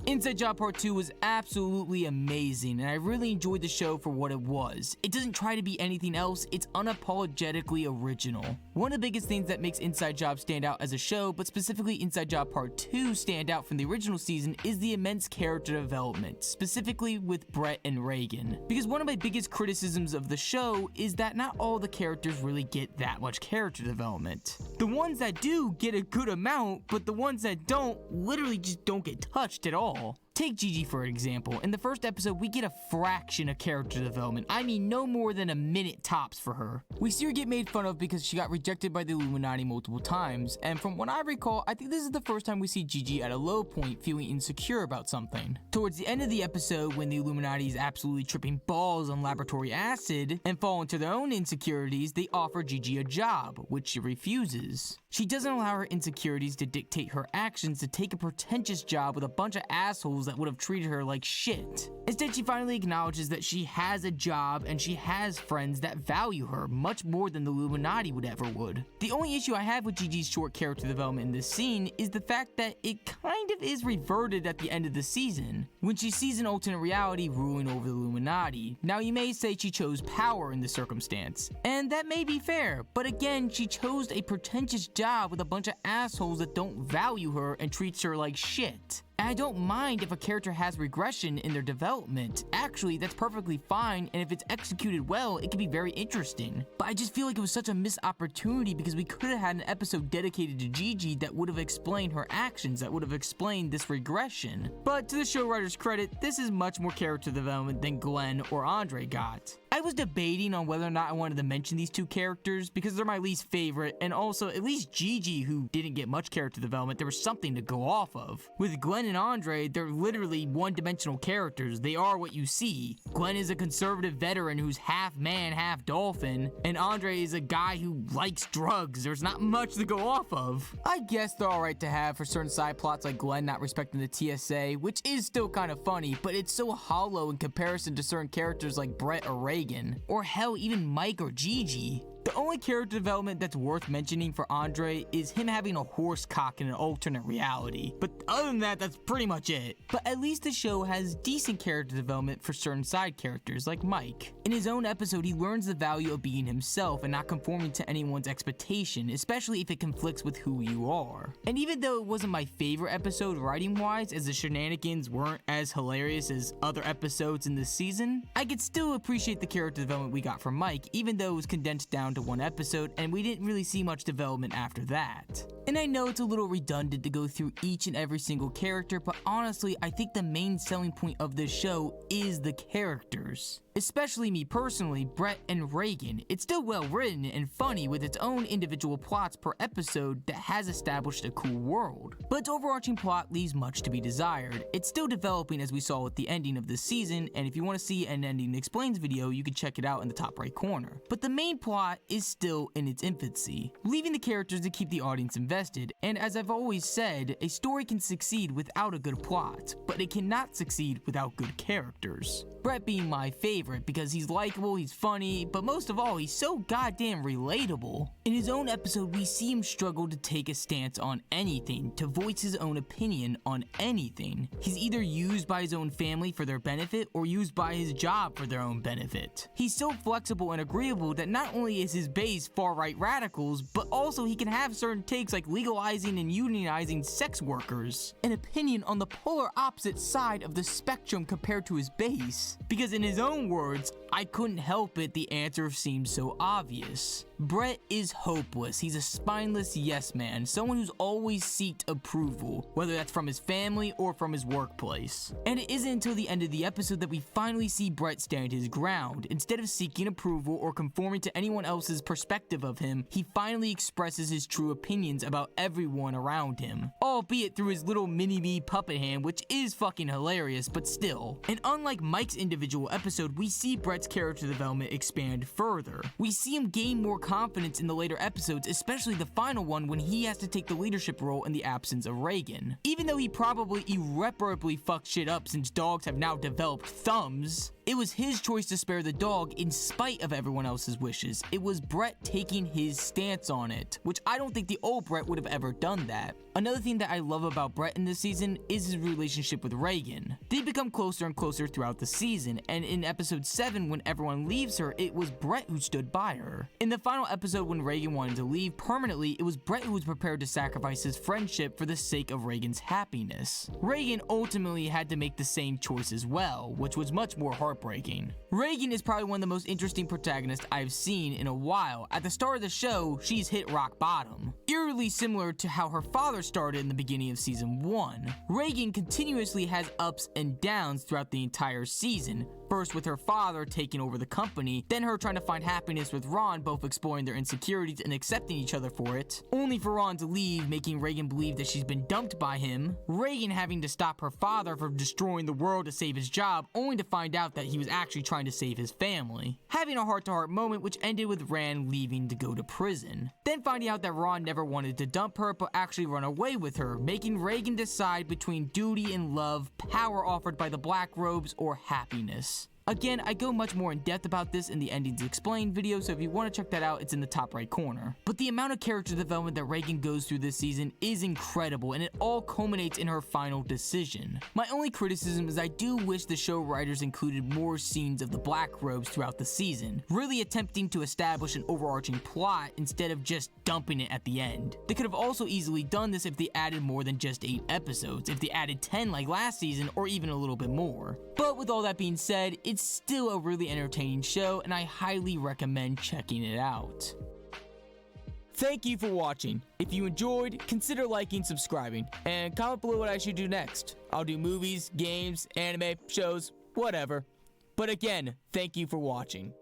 Inside Job Part 2 was absolutely amazing, and I really enjoyed the show for what it was. It doesn't try to be anything else, it's unapologetically original. One of the biggest things that makes Inside Job stand out as a show, but specifically Inside Job Part 2 stand out from the original season, is the immense character development, specifically with Brett and Reagan. Because one of my biggest criticisms of the show is that not all the characters really get that much character development. The ones that do get a good amount, but the ones that don't literally just don't get touched at all. Take Gigi for example. In the first episode, we get a fraction of character development. I mean, no more than a minute tops for her. We see her get made fun of because she got rejected by the Illuminati multiple times, and from what I recall, I think this is the first time we see Gigi at a low point feeling insecure about something. Towards the end of the episode, when the Illuminati is absolutely tripping balls on laboratory acid and fall into their own insecurities, they offer Gigi a job, which she refuses. She doesn't allow her insecurities to dictate her actions to take a pretentious job with a bunch of assholes that would have treated her like shit. Instead, she finally acknowledges that she has a job and she has friends that value her much more than the Illuminati would ever would. The only issue I have with Gigi's short character development in this scene is the fact that it kind of is reverted at the end of the season, when she sees an alternate reality ruling over the Illuminati. Now, you may say she chose power in this circumstance, and that may be fair, but again, she chose a pretentious job with a bunch of assholes that don't value her and treats her like shit. And I don't mind if a character has regression in their development. Actually, that's perfectly fine, and if it's executed well, it can be very interesting. But I just feel like it was such a missed opportunity because we could have had an episode dedicated to Gigi that would have explained her actions, that would have explained this regression. But to the show writer's credit, this is much more character development than Glenn or Andre got. I was debating on whether or not I wanted to mention these two characters because they're my least favorite, and also at least Gigi, who didn't get much character development, there was something to go off of. With Glenn and Andre, they're literally one-dimensional characters. They are what you see. Glenn is a conservative veteran who's half man, half dolphin, and Andre is a guy who likes drugs. There's not much to go off of. I guess they're alright to have for certain side plots like Glenn not respecting the TSA, which is still kind of funny, but it's so hollow in comparison to certain characters like Brett or Reagan, or hell, even Mike or Gigi. The only character development that's worth mentioning for Andre is him having a horse cock in an alternate reality. But other than that, that's pretty much it. But at least the show has decent character development for certain side characters like Mike. In his own episode, he learns the value of being himself and not conforming to anyone's expectation, especially if it conflicts with who you are. And even though it wasn't my favorite episode writing-wise, as the shenanigans weren't as hilarious as other episodes in this season, I could still appreciate the character development we got from Mike, even though it was condensed down to one episode and we didn't really see much development after that. And I know it's a little redundant to go through each and every single character, but honestly, I think the main selling point of this show is the characters. Especially me personally, Brett and Reagan. It's still well written and funny with its own individual plots per episode that has established a cool world. But its overarching plot leaves much to be desired. It's still developing as we saw with the ending of this season, and if you want to see an Ending Explains video, you can check it out in the top right corner. But the main plot is still in its infancy, leaving the characters to keep the audience invested, and as I've always said, a story can succeed without a good plot, but it cannot succeed without good characters. Brett being my favorite because he's likable, he's funny, but most of all, he's so goddamn relatable. In his own episode, we see him struggle to take a stance on anything, to voice his own opinion on anything. He's either used by his own family for their benefit or used by his job for their own benefit. He's so flexible and agreeable that not only is his base far-right radicals, but also he can have certain takes like legalizing and unionizing sex workers, an opinion on the polar opposite side of the spectrum compared to his base. Because in his own words, I couldn't help it, the answer seemed so obvious. Brett is hopeless. He's a spineless yes man, someone who's always seeked approval, whether that's from his family or from his workplace. And it isn't until the end of the episode that we finally see Brett stand his ground. Instead of seeking approval or conforming to anyone else's perspective of him, he finally expresses his true opinions about everyone around him, albeit through his little mini-me puppet hand, which is fucking hilarious, but still. And unlike Mike's individual episode, we see Brett's character development expand further. We see him gain more confidence in the later episodes, especially the final one when he has to take the leadership role in the absence of Reagan. Even though he probably irreparably fucked shit up since dogs have now developed thumbs, It was his choice to spare the dog in spite of everyone else's wishes. It was Brett taking his stance on it, which I don't think the old Brett would have ever done that. Another thing that I love about Brett in this season is his relationship with Reagan. They become closer and closer throughout the season, and in episode 7 when everyone leaves her, it was Brett who stood by her. In the final episode when Reagan wanted to leave permanently, it was Brett who was prepared to sacrifice his friendship for the sake of Reagan's happiness. Reagan ultimately had to make the same choice as well, which was much more heartbreaking. Reagan is probably one of the most interesting protagonists I've seen in a while. At the start of the show, she's hit rock bottom, eerily similar to how her father started in the beginning of season 1. Reagan continuously has ups and downs throughout the entire season. First with her father taking over the company, then her trying to find happiness with Ron, both exploring their insecurities and accepting each other for it, only for Ron to leave, making Reagan believe that she's been dumped by him, Reagan having to stop her father from destroying the world to save his job, only to find out that he was actually trying to save his family, having a heart-to-heart moment which ended with Rand leaving to go to prison, then finding out that Ron never wanted to dump her but actually run away with her, making Reagan decide between duty and love, power offered by the Black Robes, or happiness. Again, I go much more in depth about this in the Endings Explained video, so if you want to check that out, it's in the top right corner. But the amount of character development that Reagan goes through this season is incredible, and it all culminates in her final decision. My only criticism is I do wish the show writers included more scenes of the Black Robes throughout the season, really attempting to establish an overarching plot instead of just dumping it at the end. They could have also easily done this if they added more than just 8 episodes, if they added 10 like last season, or even a little bit more. But with all that being said, it's still a really entertaining show, and I highly recommend checking it out. Thank you for watching. If you enjoyed, consider liking, subscribing, and comment below what I should do next. I'll do movies, games, anime, shows, whatever. But again, thank you for watching.